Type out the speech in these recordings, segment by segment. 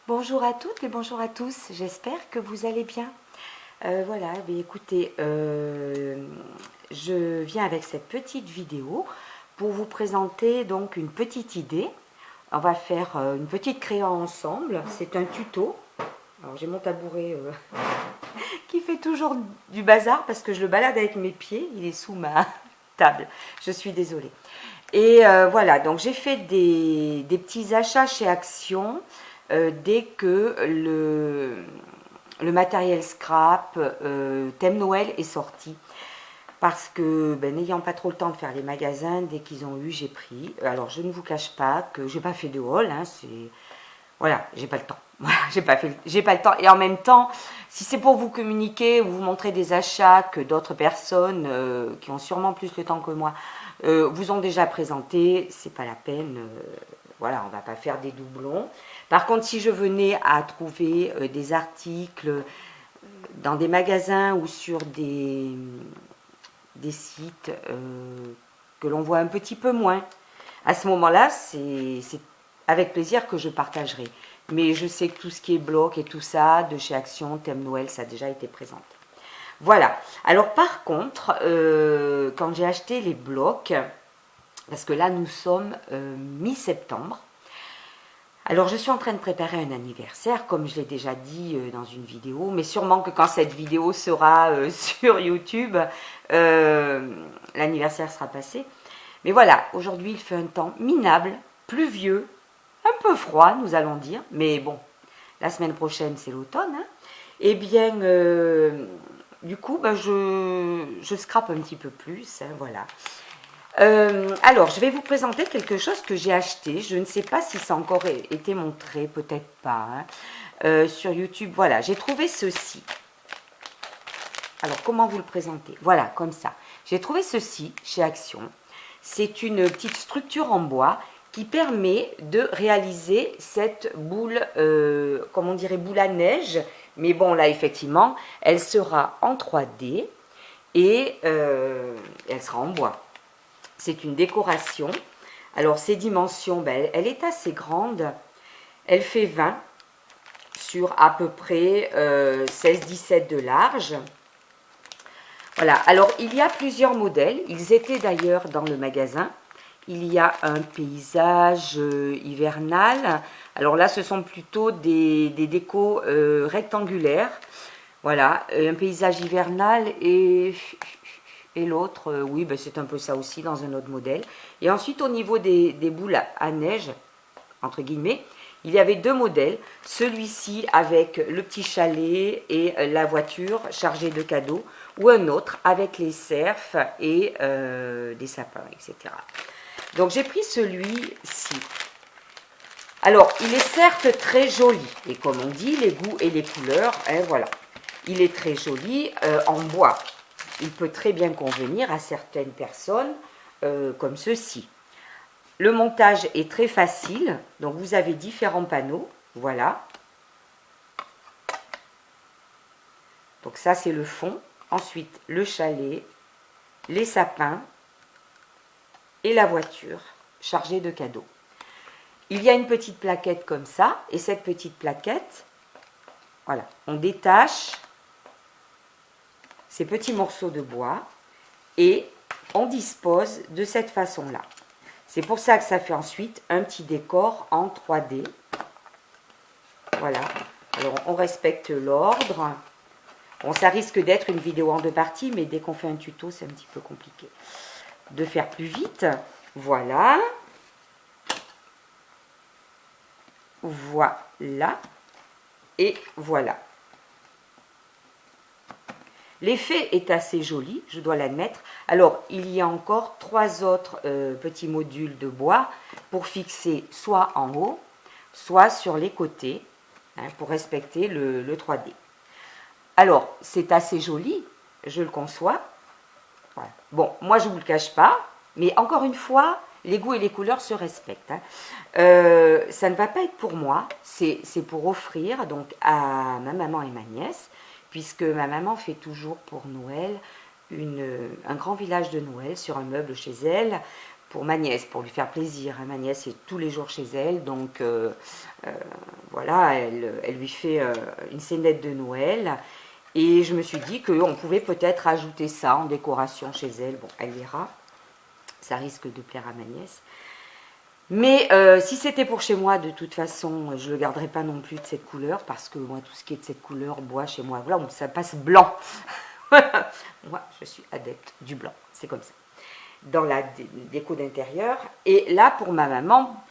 Bonjour à toutes et bonjour à tous, j'espère que vous allez bien. Voilà, écoutez, je viens avec cette petite vidéo pour vous présenter donc une petite idée. On va faire une petite créa ensemble, c'est un tuto. Alors j'ai mon tabouret qui fait toujours du bazar parce que je le balade avec mes pieds, il est sous ma table, je suis désolée. Et voilà, donc j'ai fait des petits achats chez Action dès que le matériel scrap thème Noël est sorti. Parce que n'ayant pas trop le temps de faire les magasins, dès qu'ils ont eu, j'ai pris. Alors je ne vous cache pas que j'ai pas fait de haul, hein, voilà, j'ai pas le temps. J'ai pas le temps. Et en même temps, si c'est pour vous communiquer ou vous montrer des achats que d'autres personnes qui ont sûrement plus le temps que moi vous ont déjà présenté, c'est pas la peine. Voilà, on va pas faire des doublons. Par contre, si je venais à trouver des articles dans des magasins ou sur des sites que l'on voit un petit peu moins, à ce moment-là, c'est avec plaisir que je partagerai. Mais je sais que tout ce qui est bloc et tout ça, de chez Action, thème Noël, ça a déjà été présenté. Voilà. Alors par contre, quand j'ai acheté les blocs, parce que là nous sommes mi-septembre, alors je suis en train de préparer un anniversaire, comme je l'ai déjà dit dans une vidéo, mais sûrement que quand cette vidéo sera sur YouTube, l'anniversaire sera passé. Mais voilà, aujourd'hui il fait un temps minable, pluvieux, un peu froid, nous allons dire, mais bon, la semaine prochaine c'est l'automne. Hein. Eh bien, du coup, je scrape un petit peu plus, hein, voilà. Alors, je vais vous présenter quelque chose que j'ai acheté. Je ne sais pas si ça a encore été montré, peut-être pas, hein, sur YouTube. Voilà, j'ai trouvé ceci. Alors, comment vous le présenter? Voilà, comme ça. J'ai trouvé ceci chez Action. C'est une petite structure en bois qui permet de réaliser cette boule, comment on dirait, boule à neige. Mais bon, là, effectivement, elle sera en 3D et elle sera en bois. C'est une décoration. Alors, ses dimensions, elle est assez grande. Elle fait 20 sur à peu près 16-17 de large. Voilà. Alors, il y a plusieurs modèles. Ils étaient d'ailleurs dans le magasin. Il y a un paysage hivernal. Alors là, ce sont plutôt des décos rectangulaires. Voilà, un paysage hivernal et l'autre, oui, c'est un peu ça aussi dans un autre modèle. Et ensuite, au niveau des boules à neige, entre guillemets, il y avait deux modèles. Celui-ci avec le petit chalet et la voiture chargée de cadeaux, ou un autre avec les cerfs et des sapins, etc. Donc, j'ai pris celui-ci. Alors, il est certes très joli. Et comme on dit, les goûts et les couleurs, hein, voilà. Il est très joli en bois. Il peut très bien convenir à certaines personnes comme ceci. Le montage est très facile. Donc, vous avez différents panneaux. Voilà. Donc, ça, c'est le fond. Ensuite, le chalet, les sapins et la voiture chargée de cadeaux. Il y a une petite plaquette comme ça. Et cette petite plaquette, voilà, on détache ces petits morceaux de bois et on dispose de cette façon-là. C'est pour ça que ça fait ensuite un petit décor en 3D. Voilà. Alors, on respecte l'ordre. Bon, ça risque d'être une vidéo en deux parties, mais dès qu'on fait un tuto, c'est un petit peu compliqué de faire plus vite. Voilà. Voilà. Et voilà. L'effet est assez joli, je dois l'admettre. Alors, il y a encore trois autres petits modules de bois pour fixer soit en haut, soit sur les côtés, hein, pour respecter le 3D. Alors, c'est assez joli, je le conçois. Voilà. Bon, moi, je ne vous le cache pas, mais encore une fois, les goûts et les couleurs se respectent. Hein. Ça ne va pas être pour moi, c'est pour offrir donc à ma maman et ma nièce, puisque ma maman fait toujours pour Noël un grand village de Noël sur un meuble chez elle, pour ma nièce, pour lui faire plaisir. Ma nièce est tous les jours chez elle, donc voilà, elle lui fait une scénette de Noël. Et je me suis dit qu'on pouvait peut-être ajouter ça en décoration chez elle. Bon, elle verra, ça risque de plaire à ma nièce. Mais si c'était pour chez moi, de toute façon, je ne le garderai pas non plus de cette couleur, parce que moi, tout ce qui est de cette couleur, bois chez moi, voilà, ça passe blanc. Moi, je suis adepte du blanc, c'est comme ça. Dans la déco d'intérieur. Et là, pour ma maman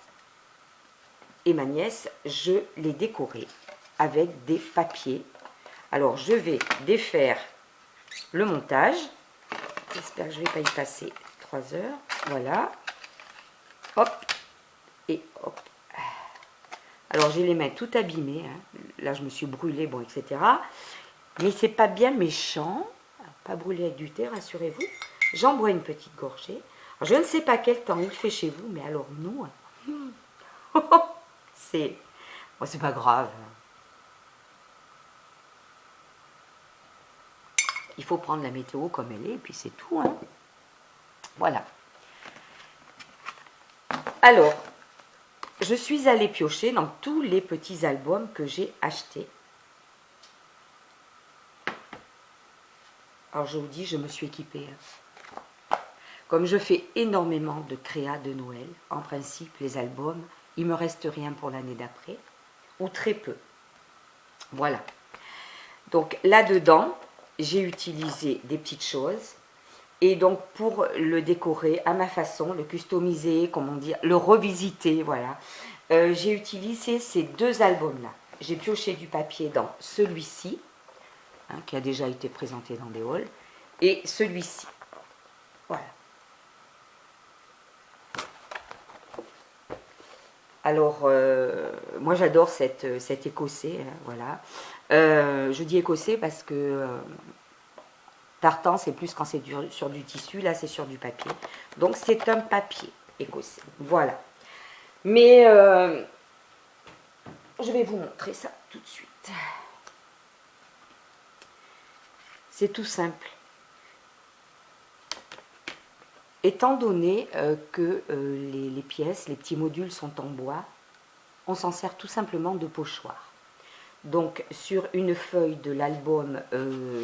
et ma nièce, je l'ai décoré avec des papiers. Alors, je vais défaire le montage. J'espère que je ne vais pas y passer 3 heures. Voilà. Hop. Et hop. Alors, j'ai les mains tout abîmées. Hein. Là, je me suis brûlée, bon, etc. Mais c'est pas bien méchant. Pas brûlé avec du thé, rassurez-vous. J'en bois une petite gorgée. Alors, je ne sais pas quel temps il fait chez vous, mais alors nous, c'est pas grave. Il faut prendre la météo comme elle est, et puis c'est tout. Hein. Voilà. Alors, je suis allée piocher dans tous les petits albums que j'ai achetés. Alors, je vous dis, je me suis équipée. Comme je fais énormément de créas de Noël, en principe, les albums, il ne me reste rien pour l'année d'après, ou très peu. Voilà. Donc, là-dedans, j'ai utilisé des petites choses. Et donc, pour le décorer à ma façon, le customiser, comment dire, le revisiter, voilà, j'ai utilisé ces 2 albums-là. J'ai pioché du papier dans celui-ci, hein, qui a déjà été présenté dans des hauls, et celui-ci. Voilà. Alors, moi j'adore cet écossais, hein, voilà. Je dis écossais parce que tartan, c'est plus quand c'est sur du tissu, là c'est sur du papier. Donc c'est un papier écossais, voilà. Mais je vais vous montrer ça tout de suite. C'est tout simple. Étant donné que les pièces, les petits modules sont en bois, on s'en sert tout simplement de pochoir. Donc sur une feuille de l'album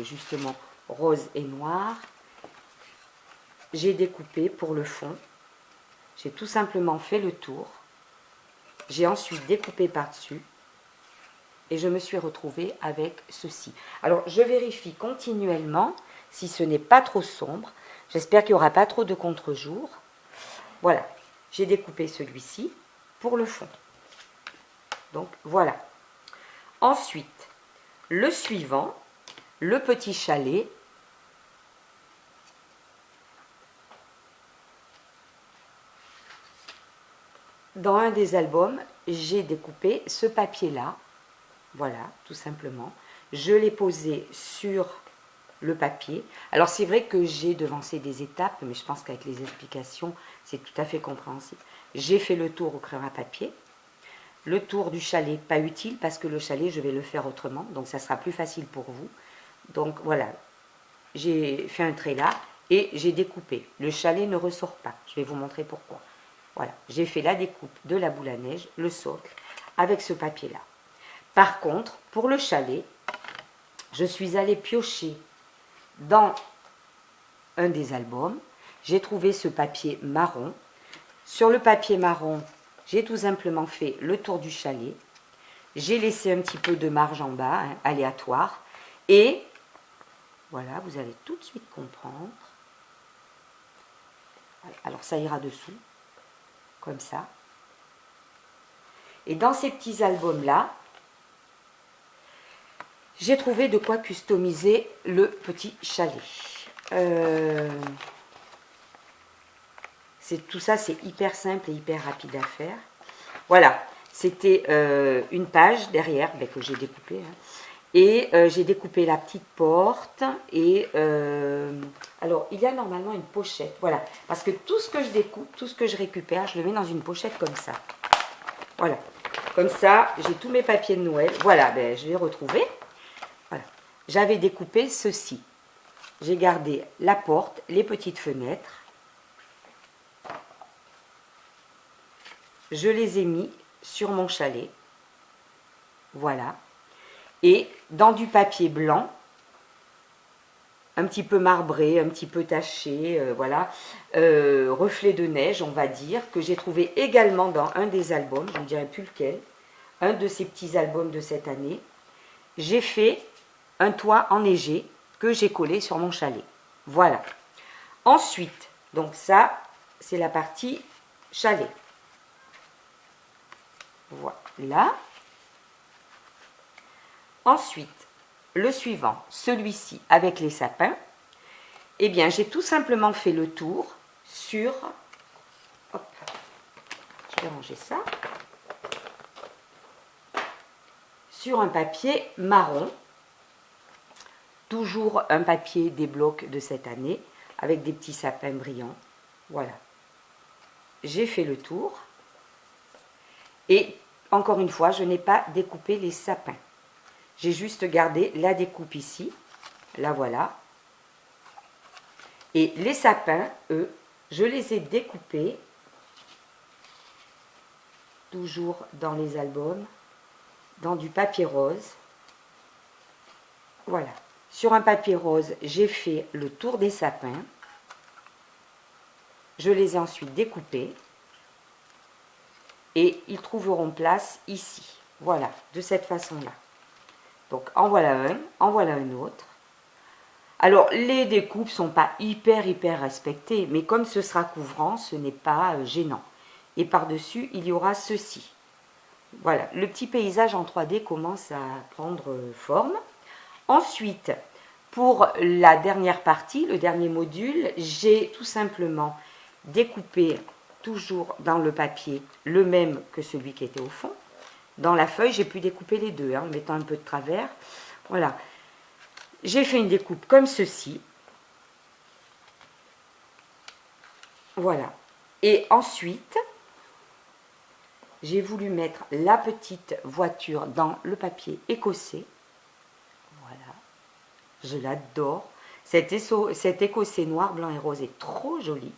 justement rose et noir, j'ai découpé pour le fond. J'ai tout simplement fait le tour. J'ai ensuite découpé par-dessus et je me suis retrouvée avec ceci. Alors je vérifie continuellement si ce n'est pas trop sombre. J'espère qu'il n'y aura pas trop de contre-jour. Voilà, j'ai découpé celui-ci pour le fond. Donc voilà. Ensuite, le suivant, le petit chalet. Dans un des albums, j'ai découpé ce papier-là. Voilà, tout simplement. Je l'ai posé sur le papier. Alors c'est vrai que j'ai devancé des étapes, mais je pense qu'avec les explications, c'est tout à fait compréhensible. J'ai fait le tour au crayon à papier. Le tour du chalet, pas utile, parce que le chalet, je vais le faire autrement, donc ça sera plus facile pour vous. Donc voilà, j'ai fait un trait là, et j'ai découpé. Le chalet ne ressort pas, je vais vous montrer pourquoi. Voilà, j'ai fait la découpe de la boule à neige, le socle, avec ce papier-là. Par contre, pour le chalet, je suis allée piocher dans un des albums. J'ai trouvé ce papier marron. Sur le papier marron, j'ai tout simplement fait le tour du chalet. J'ai laissé un petit peu de marge en bas, hein, aléatoire. Et voilà, vous allez tout de suite comprendre. Voilà, alors ça ira dessous, comme ça. Et dans ces petits albums-là, j'ai trouvé de quoi customiser le petit chalet. Tout ça, c'est hyper simple et hyper rapide à faire. Voilà, c'était une page derrière que j'ai découpée. Hein, et j'ai découpé la petite porte. Et alors, il y a normalement une pochette. Voilà, parce que tout ce que je découpe, tout ce que je récupère, je le mets dans une pochette comme ça. Voilà, comme ça, j'ai tous mes papiers de Noël. Voilà, ben, je vais retrouver. Voilà. J'avais découpé ceci. J'ai gardé la porte, les petites fenêtres. je les ai mis sur mon chalet. Voilà. Et dans du papier blanc, un petit peu marbré, un petit peu taché, voilà, reflet de neige, on va dire, que j'ai trouvé également dans un des albums, je ne dirais plus lequel, un de ces petits albums de cette année. J'ai fait un toit enneigé que j'ai collé sur mon chalet. Voilà. Ensuite, donc ça, c'est la partie chalet. Voilà. Ensuite, le suivant, celui-ci avec les sapins, eh bien, j'ai tout simplement fait le tour sur... Hop, je vais ranger ça. Sur un papier marron. Toujours un papier des blocs de cette année, avec des petits sapins brillants. Voilà. J'ai fait le tour. Et, encore une fois, je n'ai pas découpé les sapins. J'ai juste gardé la découpe ici. La voilà. Et les sapins, eux, je les ai découpés. Toujours dans les albums. Dans du papier rose. Voilà. Sur un papier rose, j'ai fait le tour des sapins. Je les ai ensuite découpés. Et ils trouveront place ici. Voilà, de cette façon-là. Donc, en voilà un autre. Alors, les découpes ne sont pas hyper respectées, mais comme ce sera couvrant, ce n'est pas gênant. Et par-dessus, il y aura ceci. Voilà, le petit paysage en 3D commence à prendre forme. Ensuite, pour la dernière partie, le dernier module, j'ai tout simplement découpé toujours dans le papier le même que celui qui était au fond. Dans la feuille, j'ai pu découper les deux, en mettant un peu de travers. Voilà. J'ai fait une découpe comme ceci. Voilà. Et ensuite, j'ai voulu mettre la petite voiture dans le papier écossais. Voilà. Je l'adore. Cet écossais noir, blanc et rose est trop joli.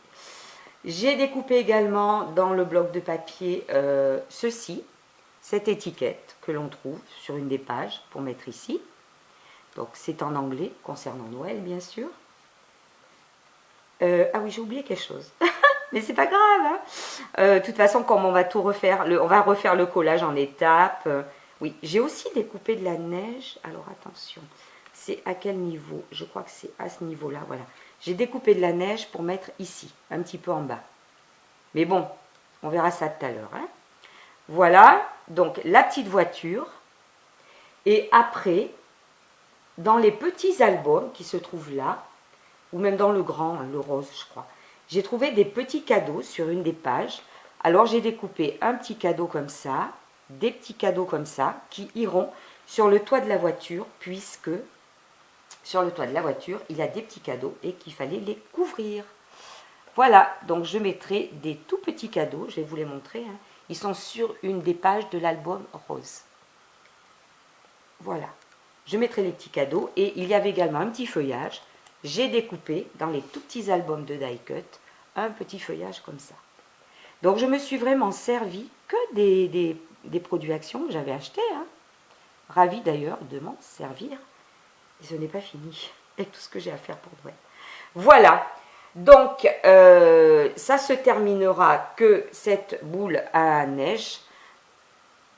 J'ai découpé également dans le bloc de papier ceci, cette étiquette que l'on trouve sur une des pages pour mettre ici. Donc c'est en anglais, concernant Noël bien sûr. Ah oui, j'ai oublié quelque chose. Mais c'est pas grave. Hein. De toute façon, comme on va tout refaire, on va refaire le collage en étapes. Oui, j'ai aussi découpé de la neige. Alors attention, c'est à quel niveau? Je crois que c'est à ce niveau-là. Voilà. J'ai découpé de la neige pour mettre ici, un petit peu en bas. Mais bon, on verra ça tout à l'heure. Hein. Voilà, donc la petite voiture. Et après, dans les petits albums qui se trouvent là, ou même dans le grand, le rose, je crois, j'ai trouvé des petits cadeaux sur une des pages. Alors j'ai découpé un petit cadeau comme ça, des petits cadeaux comme ça, qui iront sur le toit de la voiture, puisque sur le toit de la voiture, il y a des petits cadeaux et qu'il fallait les couvrir. Voilà, donc je mettrai des tout petits cadeaux, je vais vous les montrer. Hein. Ils sont sur une des pages de l'album rose. Voilà, je mettrai les petits cadeaux et il y avait également un petit feuillage. J'ai découpé dans les tout petits albums de die cut un petit feuillage comme ça. Donc je me suis vraiment servi que des produits Action que j'avais achetés. Hein. Ravie d'ailleurs de m'en servir. Et ce n'est pas fini avec tout ce que j'ai à faire pour Noël. Voilà, donc ça se terminera que cette boule à neige.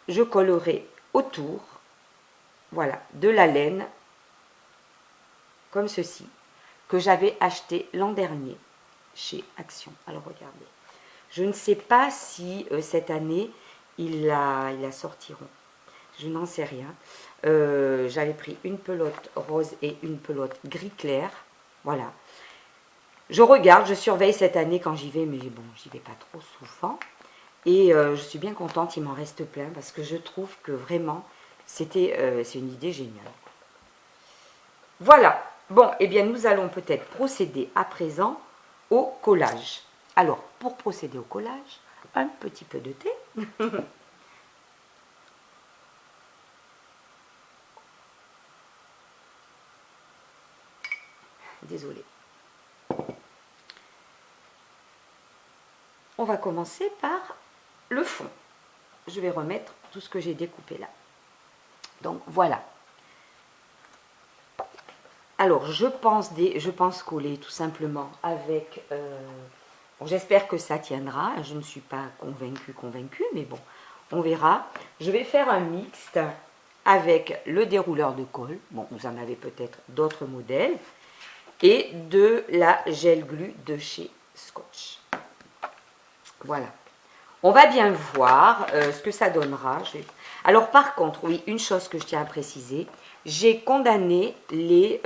Je collerai autour, voilà, de la laine, comme ceci, que j'avais acheté l'an dernier chez Action. Alors regardez, je ne sais pas si cette année ils la sortiront, je n'en sais rien. J'avais pris une pelote rose et une pelote gris clair, voilà. Je regarde, je surveille cette année quand j'y vais, mais bon, j'y vais pas trop souvent. Et je suis bien contente, il m'en reste plein, parce que je trouve que vraiment, c'est une idée géniale. Voilà. Bon, eh bien, nous allons peut-être procéder à présent au collage. Alors, pour procéder au collage, un petit peu de thé. Désolée. On va commencer par le fond. Je vais remettre tout ce que j'ai découpé là. Donc voilà. Alors je pense coller tout simplement avec... bon, j'espère que ça tiendra. Je ne suis pas convaincue, mais bon, on verra. Je vais faire un mixte avec le dérouleur de colle. Bon, vous en avez peut-être d'autres modèles. Et de la gel glue de chez Scotch. Voilà. On va bien voir ce que ça donnera. Alors par contre, oui, une chose que je tiens à préciser, j'ai condamné les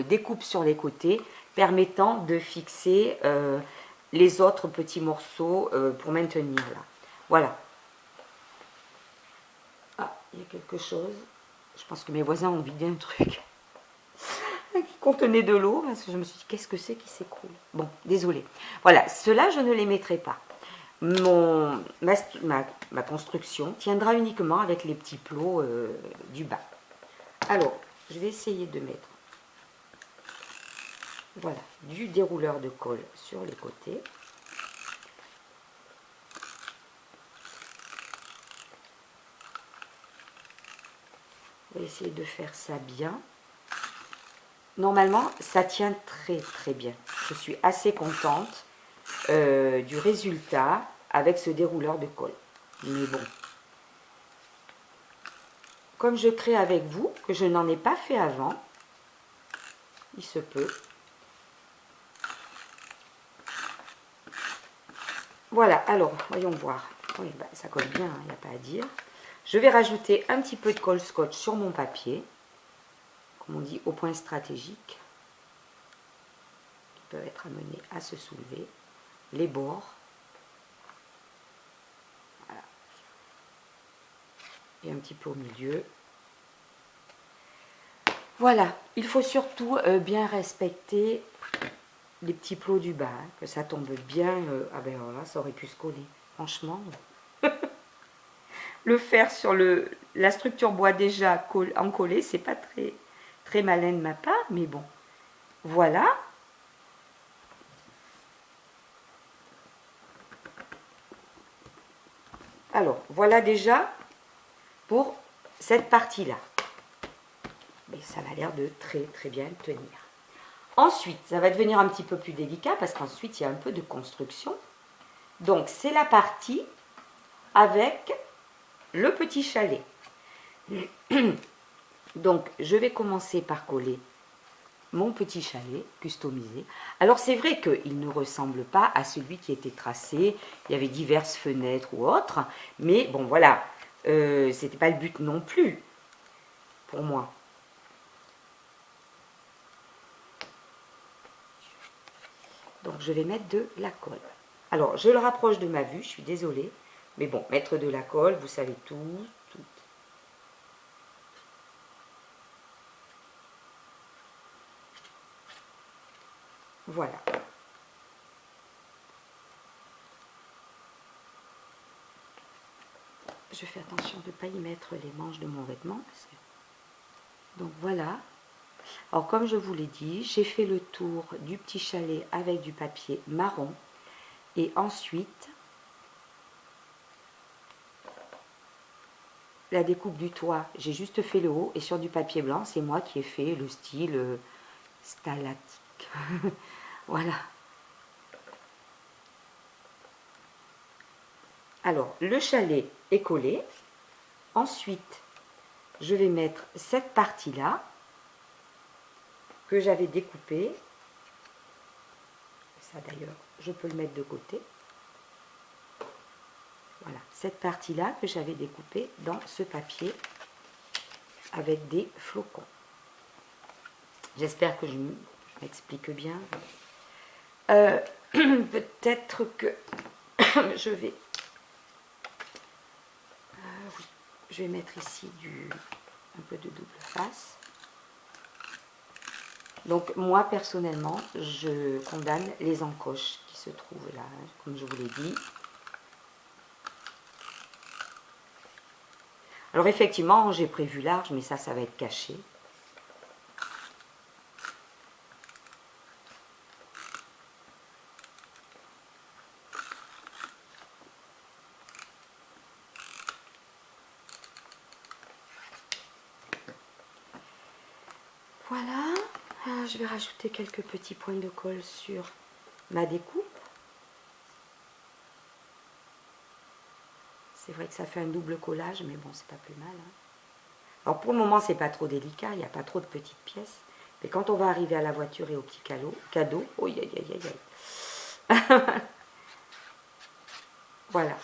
découpes sur les côtés permettant de fixer les autres petits morceaux pour maintenir là. Voilà. Ah, il y a quelque chose. Je pense que mes voisins ont vidé un truc qui contenait de l'eau, parce que je me suis dit, qu'est-ce que c'est qui s'écroule? Bon, désolé. Voilà, ceux-là, je ne les mettrai pas. Ma construction tiendra uniquement avec les petits plots du bas. Alors, je vais essayer de mettre voilà, du dérouleur de colle sur les côtés. On va essayer de faire ça bien. Normalement, ça tient très bien. Je suis assez contente du résultat avec ce dérouleur de colle. Mais bon, comme je crée avec vous, que je n'en ai pas fait avant, il se peut. Voilà, alors, voyons voir. Oui, bah, ça colle bien, il n'y a pas à dire. Je vais rajouter un petit peu de colle scotch sur mon papier, comme on dit, au point stratégique, qui peuvent être amenés à se soulever. Les bords. Voilà. Et un petit peu au milieu. Voilà, il faut surtout bien respecter les petits plots du bas, hein, que ça tombe bien. Ah ben alors là, ça aurait pu se coller. Franchement, le faire sur la structure bois déjà encollée, c'est pas très malin de ma part, mais bon. Voilà. Alors, voilà déjà pour cette partie-là. Mais ça a l'air de très bien tenir. Ensuite, ça va devenir un petit peu plus délicat parce qu'ensuite, il y a un peu de construction. Donc, c'est la partie avec le petit chalet. Donc, je vais commencer par coller mon petit chalet customisé. Alors, c'est vrai qu'il ne ressemble pas à celui qui était tracé. Il y avait diverses fenêtres ou autres. Mais bon, voilà, c'était pas le but non plus pour moi. Donc, je vais mettre de la colle. Alors, je le rapproche de ma vue, je suis désolée. Mais bon, mettre de la colle, vous savez tout. Voilà. Je fais attention de ne pas y mettre les manches de mon vêtement. Donc voilà. Alors comme je vous l'ai dit, j'ai fait le tour du petit chalet avec du papier marron. Et ensuite, la découpe du toit, j'ai juste fait le haut. Et sur du papier blanc, c'est moi qui ai fait le style stalatique. Voilà. Alors, le chalet est collé. Ensuite, je vais mettre cette partie-là que j'avais découpée. Ça d'ailleurs, je peux le mettre de côté. Voilà, cette partie-là que j'avais découpée dans ce papier avec des flocons. J'espère que je m'explique bien. Peut-être que je vais... oui, je vais mettre ici un peu de double face. Donc moi personnellement, je condamne les encoches qui se trouvent là, hein, comme je vous l'ai dit. Alors effectivement, j'ai prévu large, mais ça va être caché. Voilà, je vais rajouter quelques petits points de colle sur ma découpe. C'est vrai que ça fait un double collage, mais bon, c'est pas plus mal. Hein. Alors pour le moment, c'est pas trop délicat, il n'y a pas trop de petites pièces. Mais quand on va arriver à la voiture et au petit cadeau, oh, aïe, aïe, aïe, aïe. Voilà.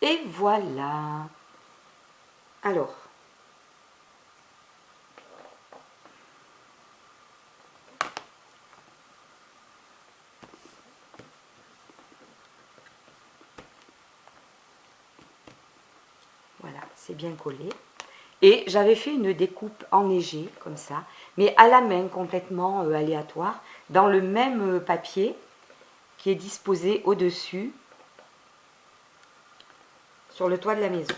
Et voilà. Alors, voilà, c'est bien collé. Et j'avais fait une découpe enneigée, comme ça, mais à la main, complètement aléatoire, dans le même papier qui est disposé au-dessus, sur le toit de la maison.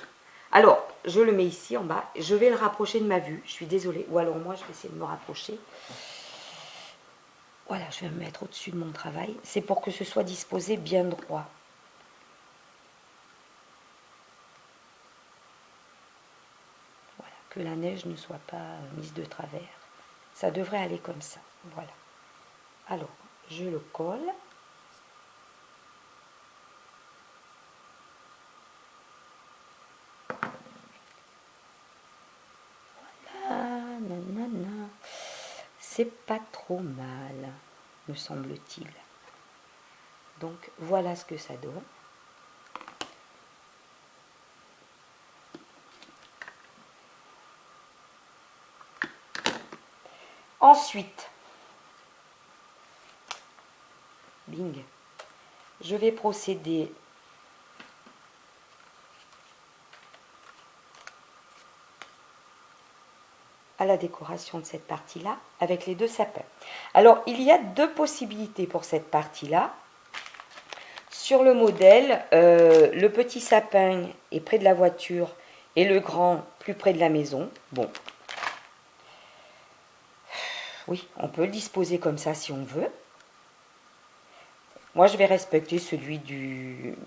Alors, je le mets ici en bas, je vais le rapprocher de ma vue, je suis désolée, ou alors moi je vais essayer de me rapprocher. Voilà, je vais me mettre au-dessus de mon travail, c'est pour que ce soit disposé bien droit. Voilà, que la neige ne soit pas mise de travers. Ça devrait aller comme ça, voilà. Alors, je le colle. Nanana. C'est pas trop mal, me semble-t-il. Donc voilà ce que ça donne. Ensuite, bing, je vais procéder à la décoration de cette partie-là avec les deux sapins. Alors, il y a deux possibilités pour cette partie-là. Sur le modèle, le petit sapin est près de la voiture et le grand plus près de la maison. Bon, oui, on peut le disposer comme ça si on veut. Moi, je vais respecter celui du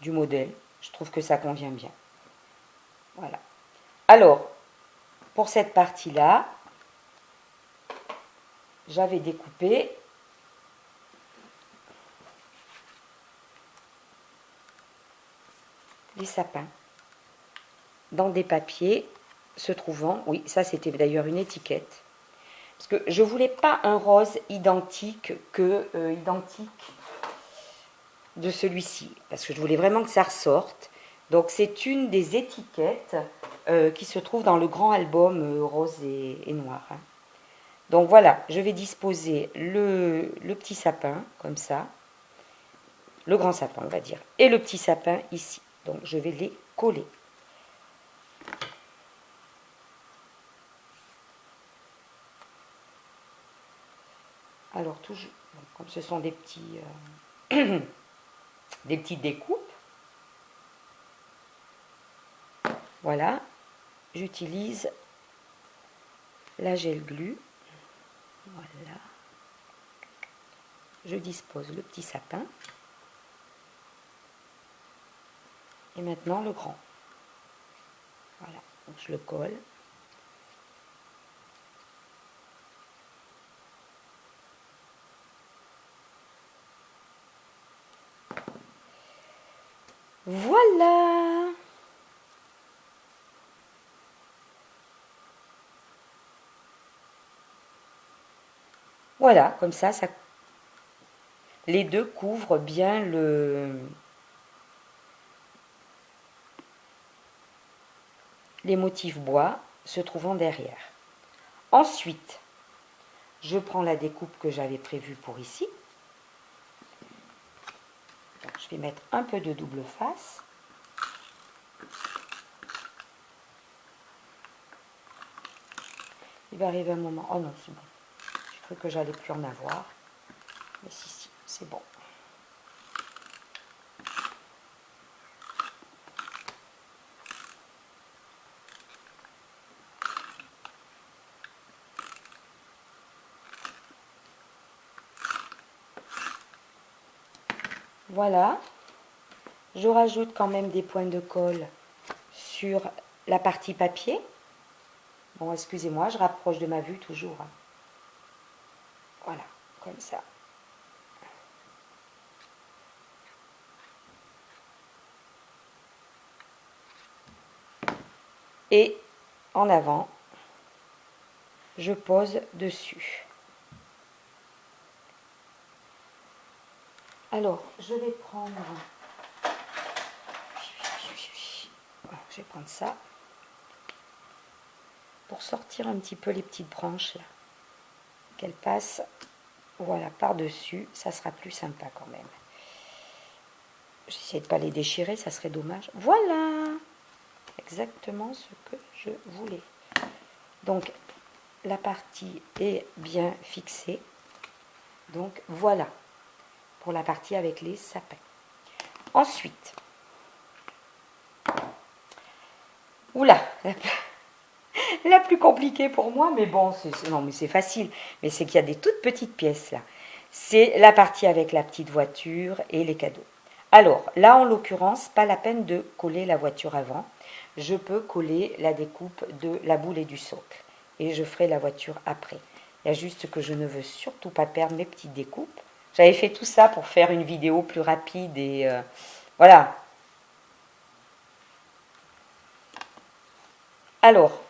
modèle. Je trouve que ça convient bien. Voilà. Alors, pour cette partie-là, j'avais découpé les sapins dans des papiers se trouvant, oui, ça c'était d'ailleurs une étiquette, parce que je voulais pas un rose identique de celui-ci, parce que je voulais vraiment que ça ressorte. Donc c'est une des étiquettes qui se trouve dans le grand album rose et noir. Hein. Donc voilà, je vais disposer le petit sapin, comme ça, le grand sapin on va dire, et le petit sapin ici. Donc je vais les coller. Alors toujours, comme ce sont des petits, des petites découpes, voilà, j'utilise la gel glue. Voilà. Je dispose le petit sapin. Et maintenant le grand. Voilà, donc je le colle. Voilà. Voilà, comme ça, les deux couvrent bien les motifs bois se trouvant derrière. Ensuite, je prends la découpe que j'avais prévue pour ici. Donc, je vais mettre un peu de double face. Il va arriver un moment... Oh non, c'est bon. J'ai cru que j'allais plus en avoir. Mais si, c'est bon. Voilà. Je rajoute quand même des points de colle sur la partie papier. Bon, excusez-moi, je rapproche de ma vue toujours. Voilà, comme ça. Et en avant, je pose dessus. Alors, je vais prendre... Je vais prendre ça pour sortir un petit peu les petites branches là. Qu'elles passent, voilà, par-dessus. Ça sera plus sympa quand même. J'essaie de ne pas les déchirer, ça serait dommage. Voilà! Exactement ce que je voulais. Donc, la partie est bien fixée. Donc, voilà pour la partie avec les sapins. Ensuite, oula, la plus compliquée pour moi, mais bon, non, mais c'est facile. Mais c'est qu'il y a des toutes petites pièces là. C'est la partie avec la petite voiture et les cadeaux. Alors, là, en l'occurrence, pas la peine de coller la voiture avant. Je peux coller la découpe de la boule et du socle. Et je ferai la voiture après. Il y a juste que je ne veux surtout pas perdre mes petites découpes. J'avais fait tout ça pour faire une vidéo plus rapide et voilà. Alors,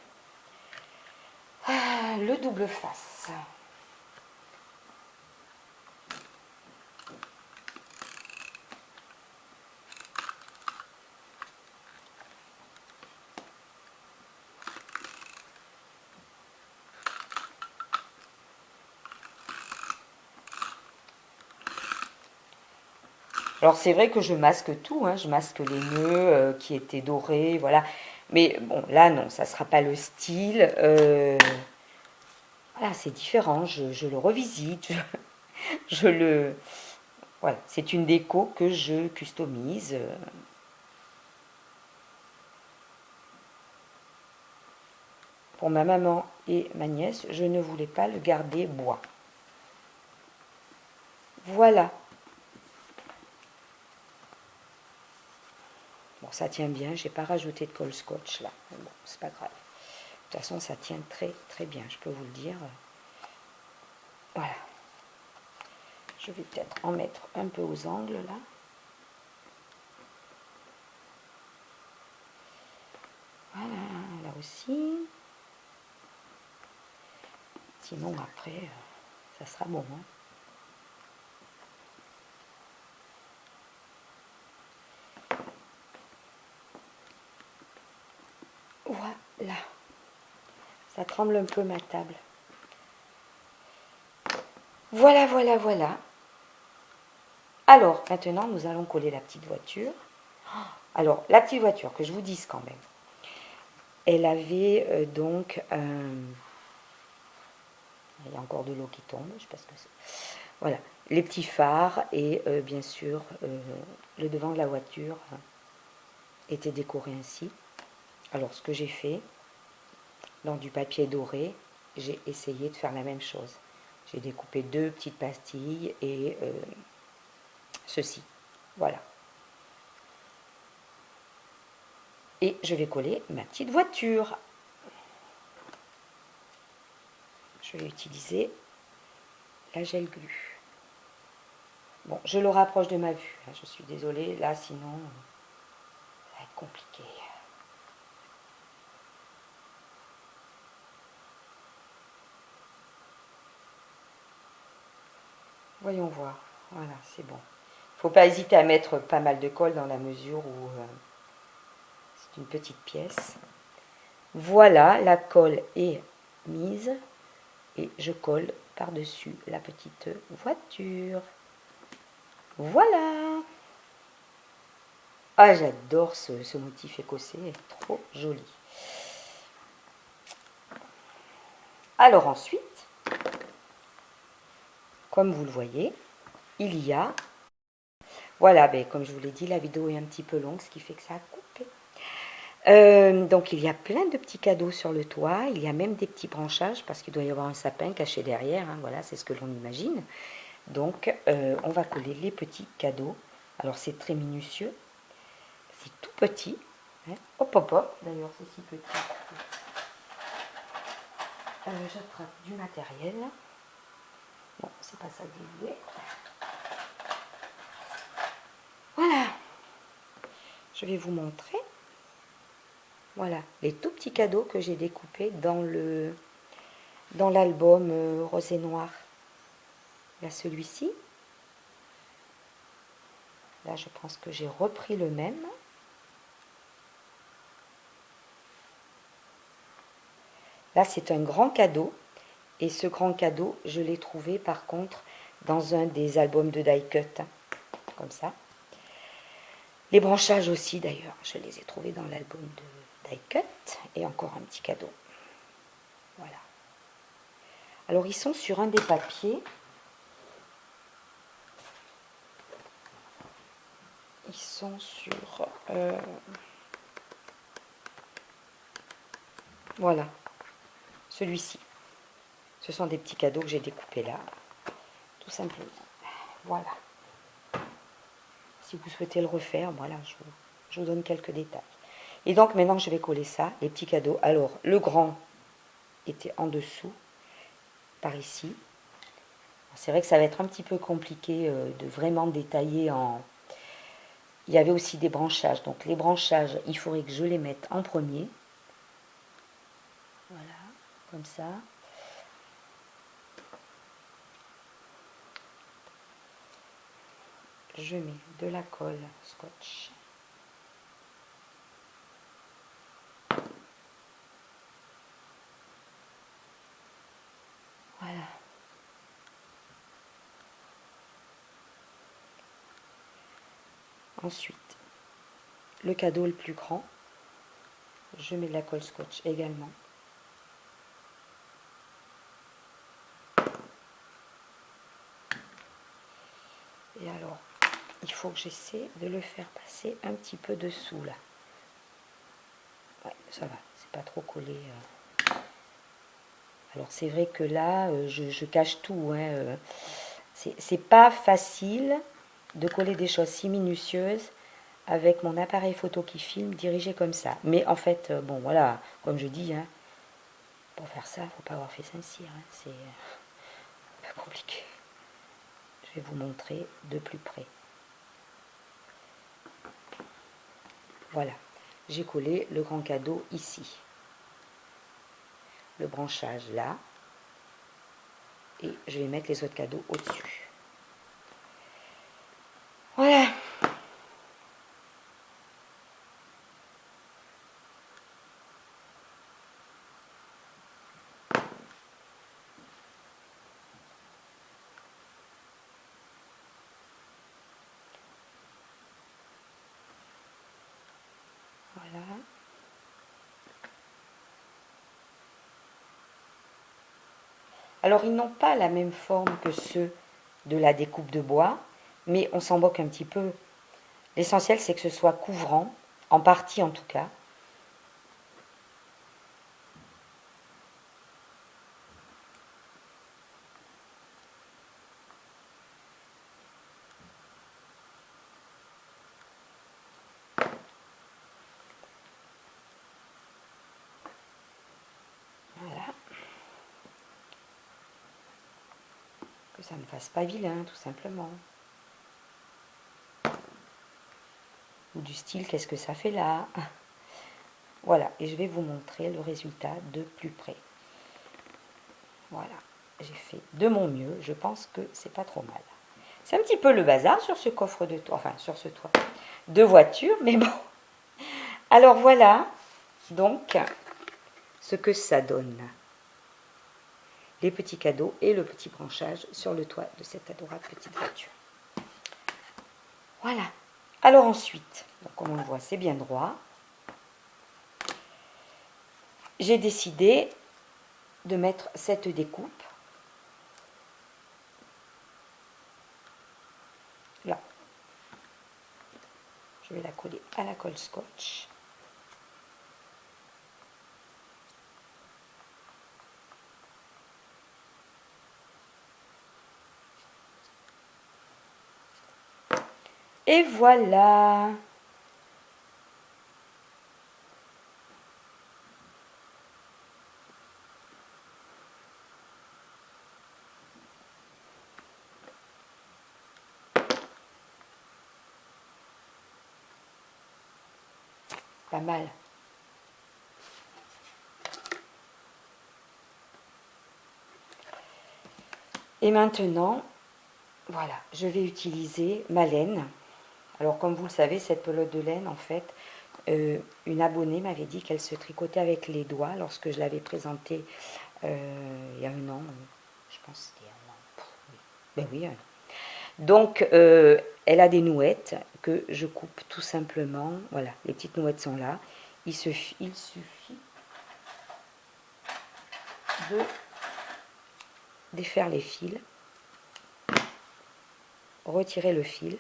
le double face. Alors c'est vrai que je masque tout, hein, je masque les nœuds qui étaient dorés, voilà. Mais bon, là non, ça ne sera pas le style. Voilà, c'est différent, je le revisite, je le... Voilà, c'est une déco que je customise. Pour ma maman et ma nièce, je ne voulais pas le garder bois. Voilà. Bon, ça tient bien, j'ai pas rajouté de colle scotch là. Bon, c'est pas grave. De toute façon, ça tient très très bien, je peux vous le dire. Voilà. Je vais peut-être en mettre un peu aux angles là. Voilà, là aussi. Sinon après, ça sera bon. Hein. Voilà. Ça tremble un peu ma table. Voilà, voilà, voilà. Alors, maintenant, nous allons coller la petite voiture. Alors, la petite voiture, que je vous dise quand même. Elle avait donc... il y a encore de l'eau qui tombe, je sais pas ce que c'est. Voilà, les petits phares et bien sûr, le devant de la voiture était décoré ainsi. Alors, ce que j'ai fait, dans du papier doré, j'ai essayé de faire la même chose. J'ai découpé 2 petites pastilles et ceci. Voilà. Et je vais coller ma petite voiture. Je vais utiliser la gel glue. Bon, je le rapproche de ma vue. Je suis désolée, là, sinon, ça va être compliqué. Voyons voir. Voilà, c'est bon. Il ne faut pas hésiter à mettre pas mal de colle dans la mesure où c'est une petite pièce. Voilà, la colle est mise et je colle par-dessus la petite voiture. Voilà. Ah, j'adore ce motif écossais, trop joli. Alors ensuite, comme vous le voyez, il y a... Voilà, ben, comme je vous l'ai dit, la vidéo est un petit peu longue, ce qui fait que ça a coupé. Donc il y a plein de petits cadeaux sur le toit, il y a même des petits branchages parce qu'il doit y avoir un sapin caché derrière, hein, voilà, c'est ce que l'on imagine. Donc on va coller les petits cadeaux Alors c'est très minutieux, c'est tout petit. Hein. Hop, hop, hop, d'ailleurs c'est si petit. J'attrape du matériel. Bon, c'est pas ça que je voulais. Voilà. Je vais vous montrer. Voilà, les tout petits cadeaux que j'ai découpés dans l'album Rose et Noir. Il y a celui-ci. Là, je pense que j'ai repris le même. Là, c'est un grand cadeau. Et ce grand cadeau, je l'ai trouvé par contre dans un des albums de Die Cut. Comme ça. Les branchages aussi d'ailleurs, je les ai trouvés dans l'album de Die Cut. Et encore un petit cadeau. Voilà. Alors ils sont sur un des papiers. Ils sont sur... voilà. Celui-ci. Ce sont des petits cadeaux que j'ai découpés là. Tout simplement. Voilà. Si vous souhaitez le refaire, voilà, je vous donne quelques détails. Et donc maintenant je vais coller ça, les petits cadeaux. Alors le grand était en dessous, par ici. C'est vrai que ça va être un petit peu compliqué de vraiment détailler en... Il y avait aussi des branchages. Donc les branchages, il faudrait que je les mette en premier. Voilà, comme ça. Je mets de la colle scotch. Voilà. Ensuite, le cadeau le plus grand, je mets de la colle scotch également. Et alors, il faut que j'essaie de le faire passer un petit peu dessous là. Ouais, ça va, c'est pas trop collé. Alors c'est vrai que là, je cache tout. Hein, c'est pas facile de coller des choses si minutieuses avec mon appareil photo qui filme dirigé comme ça. Mais en fait, bon voilà, comme je dis, hein, pour faire ça, il ne faut pas avoir fait Saint-Cyr. Hein, c'est un peu compliqué. Je vais vous montrer de plus près. Voilà, j'ai collé le grand cadeau ici. Le branchage là. Et je vais mettre les autres cadeaux au-dessus. Voilà. Voilà. Alors, ils n'ont pas la même forme que ceux de la découpe de bois, mais on s'en moque un petit peu. L'essentiel, c'est que ce soit couvrant, en partie en tout cas. Voilà. Que ça ne fasse pas vilain, tout simplement. Ou du style, qu'est-ce que ça fait là? Voilà, et je vais vous montrer le résultat de plus près. Voilà, j'ai fait de mon mieux, je pense que c'est pas trop mal. C'est un petit peu le bazar sur ce coffre de toit, enfin sur ce toit de voiture, mais bon. Alors voilà, donc, ce que ça donne. Les petits cadeaux et le petit branchage sur le toit de cette adorable petite voiture. Voilà. Alors ensuite, donc comme on le voit, c'est bien droit. J'ai décidé de mettre cette découpe là. Je vais la coller à la colle scotch. Et voilà. Pas mal. Et maintenant, voilà, je vais utiliser ma laine. Alors, comme vous le savez, cette pelote de laine, en fait, une abonnée m'avait dit qu'elle se tricotait avec les doigts lorsque je l'avais présentée il y a un an. Je pense que c'était un an. Oui. Ben oui. Donc, elle a des nouettes que je coupe tout simplement. Voilà, les petites nouettes sont là. Il suffit de défaire les fils, retirer le fil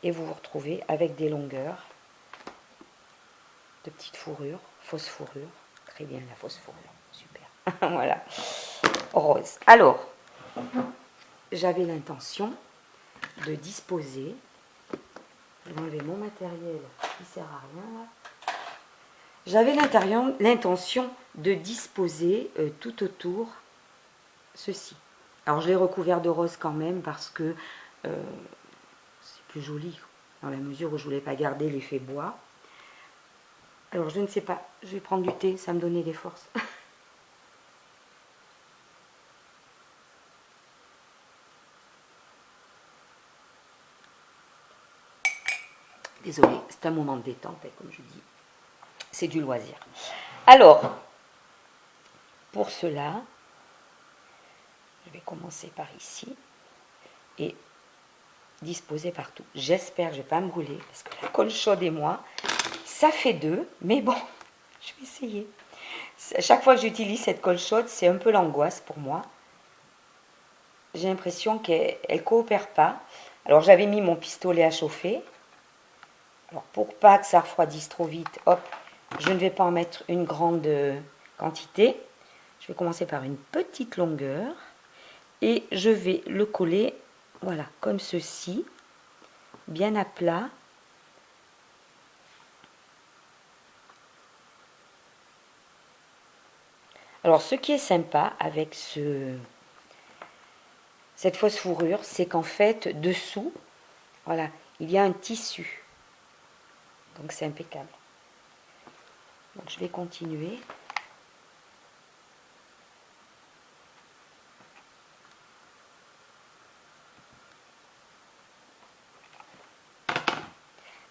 et vous vous retrouvez avec des longueurs de petites fourrures, fausse fourrure. Très bien la fausse fourrure, super. Voilà, rose. Alors, j'avais l'intention de disposer, je vais enlever mon matériel qui sert à rien là. J'avais l'intention de disposer tout autour ceci. Alors je l'ai recouvert de rose quand même parce que c'est plus joli dans la mesure où je voulais pas garder l'effet bois. Alors je ne sais pas, je vais prendre du thé, ça me donnait des forces. Désolée, c'est un moment de détente, comme je dis. C'est du loisir. Alors, pour cela, je vais commencer par ici et disposer partout. J'espère que je ne vais pas me brûler parce que la colle chaude et moi, ça fait deux, mais bon, je vais essayer. À chaque fois que j'utilise cette colle chaude, c'est un peu l'angoisse pour moi. J'ai l'impression qu'elle ne coopère pas. Alors j'avais mis mon pistolet à chauffer. Alors pour pas que ça refroidisse trop vite, hop, je ne vais pas en mettre une grande quantité. Je vais commencer par une petite longueur et je vais le coller, voilà, comme ceci, bien à plat. Alors ce qui est sympa avec cette fausse fourrure, c'est qu'en fait, dessous, voilà, il y a un tissu. Donc c'est impeccable. Donc je vais continuer.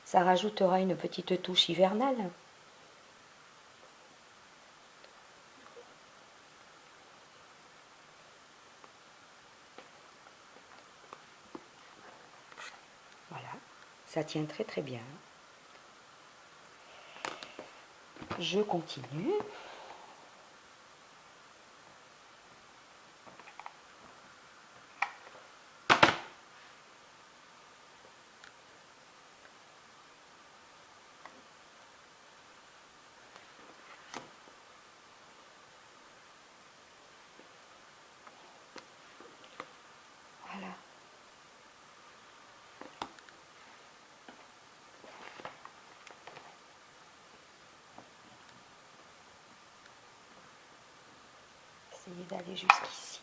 Ça rajoutera une petite touche hivernale. Voilà, ça tient très très bien. Je continue. Voilà. Essayez d'aller jusqu'ici.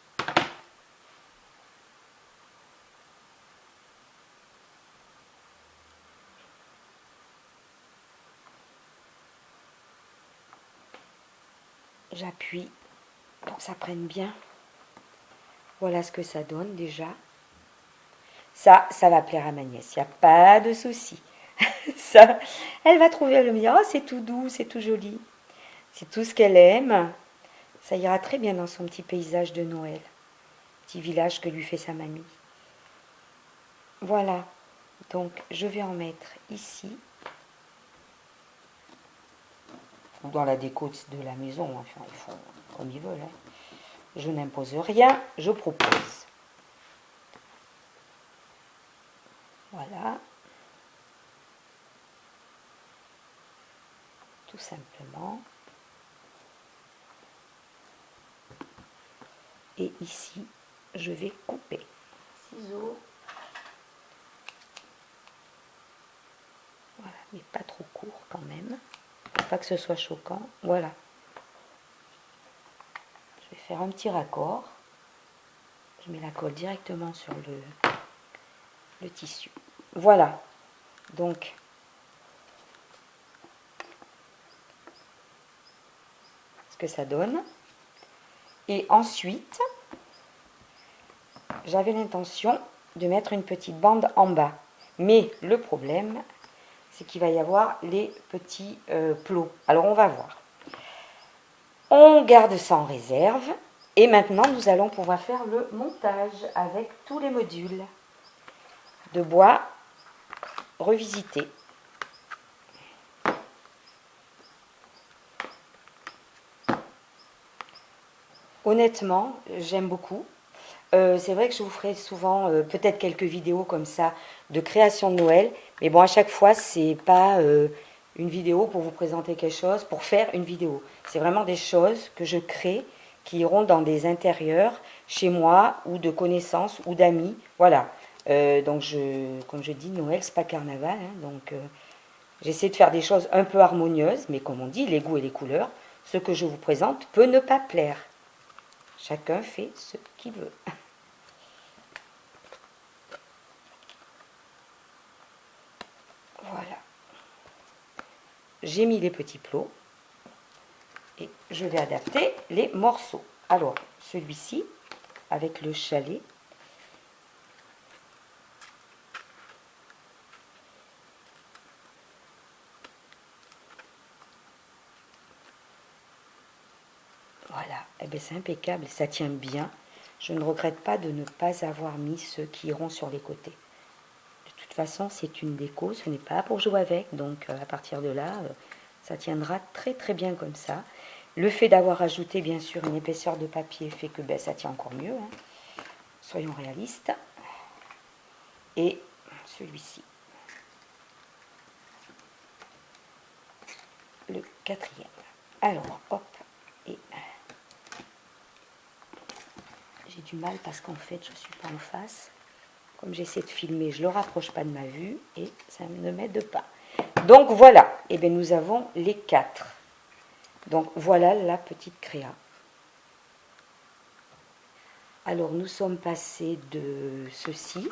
J'appuie pour que ça prenne bien. Voilà ce que ça donne déjà. Ça va plaire à ma nièce, il n'y a pas de souci. Ça, elle va trouver, elle va me dire, oh c'est tout doux, c'est tout joli. C'est tout ce qu'elle aime. Ça ira très bien dans son petit paysage de Noël. Petit village que lui fait sa mamie. Voilà. Donc je vais en mettre ici. Ou dans la déco de la maison. Enfin, ils font comme ils veulent. Hein. Je n'impose rien, je propose. Voilà. Tout simplement. Et ici, je vais couper. Ciseaux. mais pas trop court quand même, pour pas que ce soit choquant. Voilà. Je vais faire un petit raccord. Je mets la colle directement sur le tissu. Voilà. Donc, ce que ça donne. Et ensuite, j'avais l'intention de mettre une petite bande en bas. Mais le problème, c'est qu'il va y avoir les petits plots. Alors, on va voir. On garde ça en réserve. Et maintenant, nous allons pouvoir faire le montage avec tous les modules de bois revisités. Honnêtement, j'aime beaucoup. C'est vrai que je vous ferai souvent peut-être quelques vidéos comme ça de création de Noël. Mais bon, à chaque fois, c'est pas une vidéo pour vous présenter quelque chose, pour faire une vidéo. C'est vraiment des choses que je crée qui iront dans des intérieurs chez moi ou de connaissances ou d'amis. Voilà. Donc, comme je dis, Noël, c'est pas carnaval. Hein, donc, j'essaie de faire des choses un peu harmonieuses. Mais comme on dit, les goûts et les couleurs, ce que je vous présente peut ne pas plaire. Chacun fait ce qu'il veut. Voilà. J'ai mis les petits plots et je vais adapter les morceaux. Alors, celui-ci, avec le chalet, voilà, eh bien, c'est impeccable, ça tient bien. Je ne regrette pas de ne pas avoir mis ceux qui iront sur les côtés. De toute façon, c'est une déco, ce n'est pas pour jouer avec, donc à partir de là, ça tiendra très très bien comme ça. Le fait d'avoir ajouté bien sûr une épaisseur de papier fait que ça tient encore mieux, hein. Soyons réalistes. Et celui-ci, le quatrième. Alors, hop, et j'ai du mal parce qu'en fait, je ne suis pas en face. Comme j'essaie de filmer, je ne le rapproche pas de ma vue et ça ne m'aide pas. Donc voilà, et bien nous avons les 4. Donc voilà la petite créa. Alors nous sommes passés de ceci,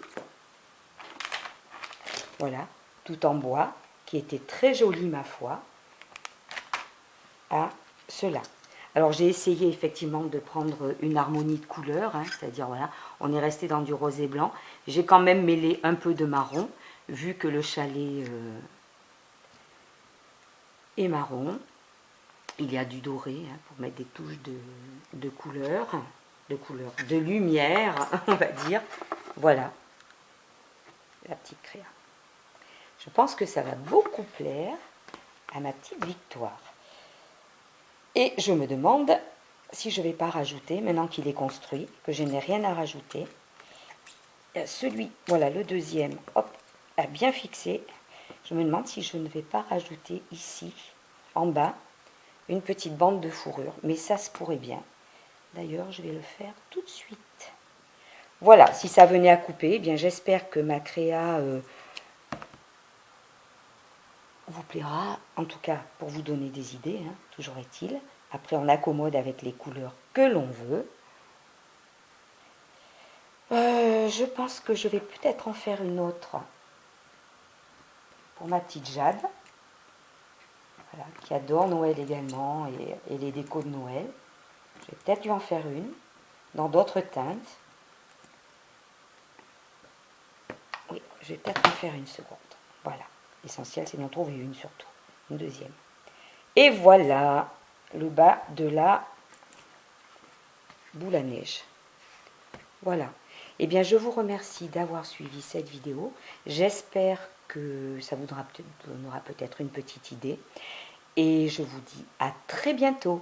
voilà, tout en bois, qui était très joli ma foi, à cela. Alors j'ai essayé effectivement de prendre une harmonie de couleurs, hein, c'est-à-dire voilà, on est resté dans du rose et blanc. J'ai quand même mêlé un peu de marron, vu que le chalet est marron. Il y a du doré hein, pour mettre des touches de couleurs, de lumière, on va dire. Voilà, la petite créa. Je pense que ça va beaucoup plaire à ma petite Victoire. Et je me demande si je ne vais pas rajouter, maintenant qu'il est construit, que je n'ai rien à rajouter. Celui, voilà, le deuxième, hop, a bien fixé. Je me demande si je ne vais pas rajouter ici, en bas, une petite bande de fourrure. Mais ça se pourrait bien. D'ailleurs, je vais le faire tout de suite. Voilà, si ça venait à couper, eh bien j'espère que ma créa vous plaira. En tout cas, pour vous donner des idées, hein, toujours est-il. Après, on accommode avec les couleurs que l'on veut. Je pense que je vais peut-être en faire une autre pour ma petite Jade. Voilà, qui adore Noël également et les décos de Noël. Je vais peut-être lui en faire une dans d'autres teintes. Oui, je vais peut-être en faire une seconde. Voilà, l'essentiel c'est d'en trouver une surtout, une deuxième. Et voilà le bas de la boule à neige. Voilà. Eh bien, je vous remercie d'avoir suivi cette vidéo. J'espère que ça vous donnera peut-être une petite idée. Et je vous dis à très bientôt.